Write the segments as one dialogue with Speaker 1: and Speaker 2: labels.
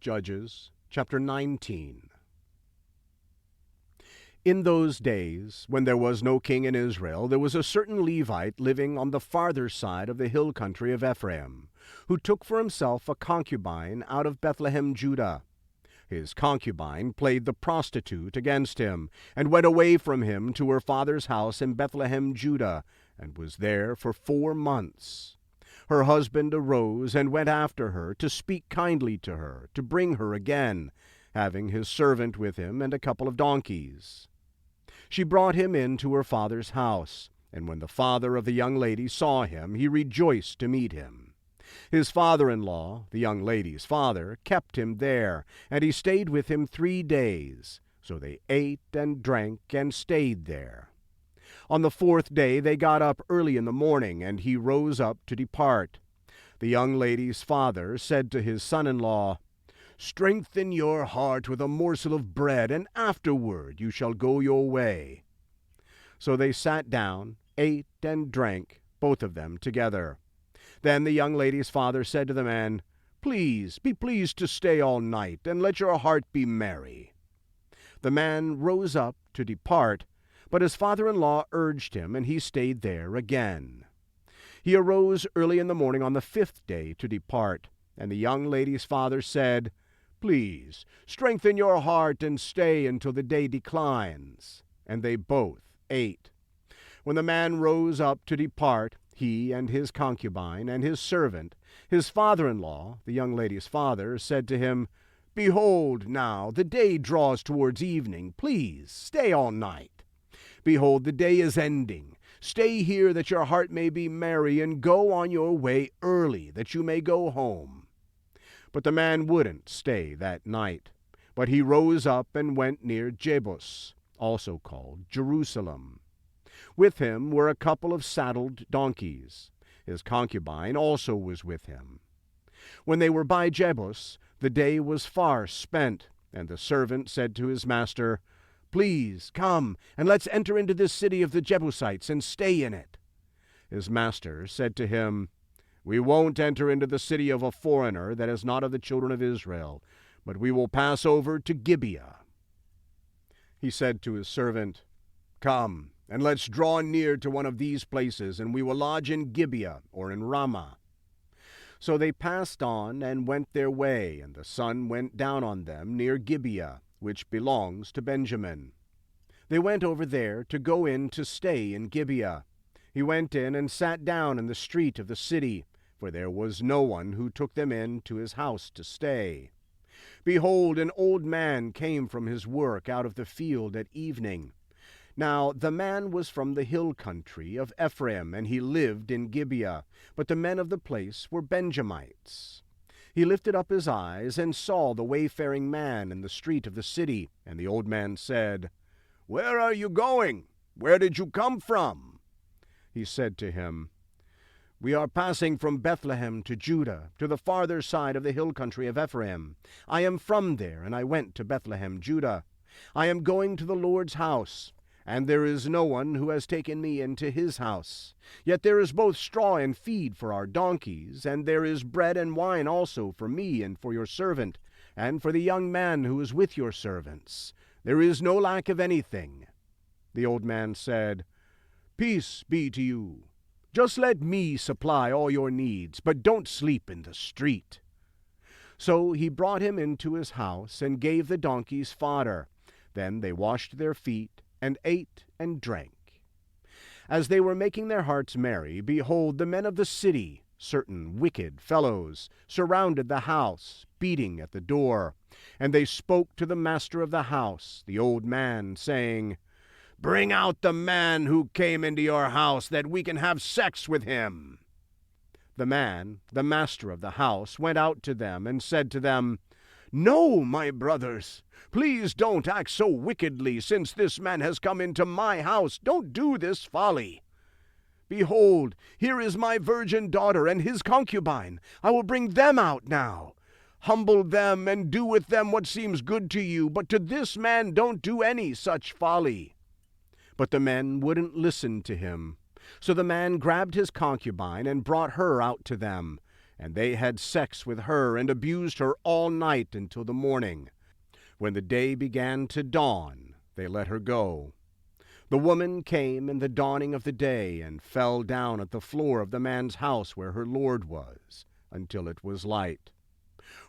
Speaker 1: Judges chapter 19. In those days, when there was no king in Israel, there was a certain Levite living on the farther side of the hill country of Ephraim, who took for himself a concubine out of Bethlehem Judah. His concubine played the prostitute against him, and went away from him to her father's house in Bethlehem Judah, and was there for 4 months. Her husband arose and went after her, to speak kindly to her, to bring her again, having his servant with him and a couple of donkeys. She brought him into her father's house, and when the father of the young lady saw him, he rejoiced to meet him. His father-in-law, the young lady's father, kept him there, and he stayed with him 3 days. So they ate and drank and stayed there. On the 4th day they got up early in the morning, and he rose up to depart. The young lady's father said to his son-in-law, "Strengthen your heart with a morsel of bread, and afterward you shall go your way." So they sat down, ate and drank, both of them together. Then the young lady's father said to the man, "Please, be pleased to stay all night, and let your heart be merry." The man rose up to depart, but his father-in-law urged him, and he stayed there again. He arose early in the morning on the 5th day to depart, and the young lady's father said, "Please, strengthen your heart and stay until the day declines." And they both ate. When the man rose up to depart, he and his concubine and his servant, his father-in-law, the young lady's father, said to him, "Behold, now the day draws towards evening. Please stay all night. Behold, the day is ending. Stay here that your heart may be merry, and go on your way early, that you may go home." But the man wouldn't stay that night, but he rose up and went near Jebus, also called Jerusalem. With him were a couple of saddled donkeys. His concubine also was with him. When they were by Jebus, the day was far spent, and the servant said to his master, "Please come, and let's enter into this city of the Jebusites, and stay in it." His master said to him, "We won't enter into the city of a foreigner that is not of the children of Israel, but we will pass over to Gibeah." He said to his servant, "Come, and let's draw near to one of these places, and we will lodge in Gibeah or in Ramah." So they passed on and went their way, and the sun went down on them near Gibeah, which belongs to Benjamin. They went over there to go in to stay in Gibeah. He went in and sat down in the street of the city, for there was no one who took them in to his house to stay. Behold, an old man came from his work out of the field at evening. Now the man was from the hill country of Ephraim, and he lived in Gibeah, but the men of the place were Benjamites. He lifted up his eyes and saw the wayfaring man in the street of the city, and the old man said, "Where are you going? Where did you come from?" He said to him, "We are passing from Bethlehem to Judah, to the farther side of the hill country of Ephraim. I am from there, and I went to Bethlehem Judah. I am going to the Lord's house, and there is no one who has taken me into his house. Yet there is both straw and feed for our donkeys, and there is bread and wine also for me and for your servant, and for the young man who is with your servants. There is no lack of anything." The old man said, "Peace be to you. Just let me supply all your needs, but don't sleep in the street." So he brought him into his house, and gave the donkeys fodder. Then they washed their feet, and ate and drank. As they were making their hearts merry, behold, the men of the city, certain wicked fellows, surrounded the house, beating at the door. And they spoke to the master of the house, the old man, saying, "Bring out the man who came into your house, that we can have sex with him." The man, the master of the house, went out to them, and said to them, "No, my brothers, please don't act so wickedly, since this man has come into my house. Don't do this folly. Behold, here is my virgin daughter and his concubine. I will bring them out now. Humble them and do with them what seems good to you, but to this man don't do any such folly." But the men wouldn't listen to him. So the man grabbed his concubine and brought her out to them. And they had sex with her and abused her all night until the morning. When the day began to dawn, they let her go. The woman came in the dawning of the day and fell down at the floor of the man's house where her lord was, until it was light.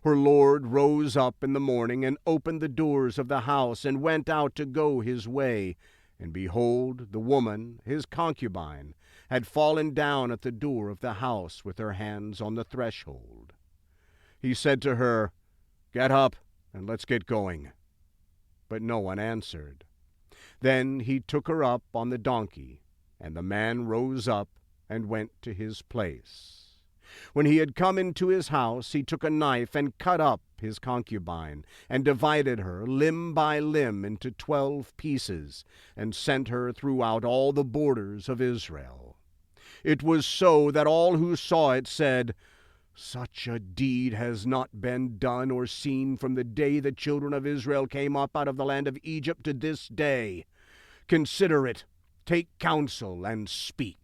Speaker 1: Her lord rose up in the morning and opened the doors of the house and went out to go his way. And behold, the woman, his concubine, had fallen down at the door of the house with her hands on the threshold. He said to her, "Get up, and let's get going." But no one answered. Then he took her up on the donkey, and the man rose up and went to his place. When he had come into his house, he took a knife and cut up his concubine, and divided her limb by limb into 12 pieces, and sent her throughout all the borders of Israel. It was so that all who saw it said, "Such a deed has not been done or seen from the day the children of Israel came up out of the land of Egypt to this day. Consider it, take counsel, and speak."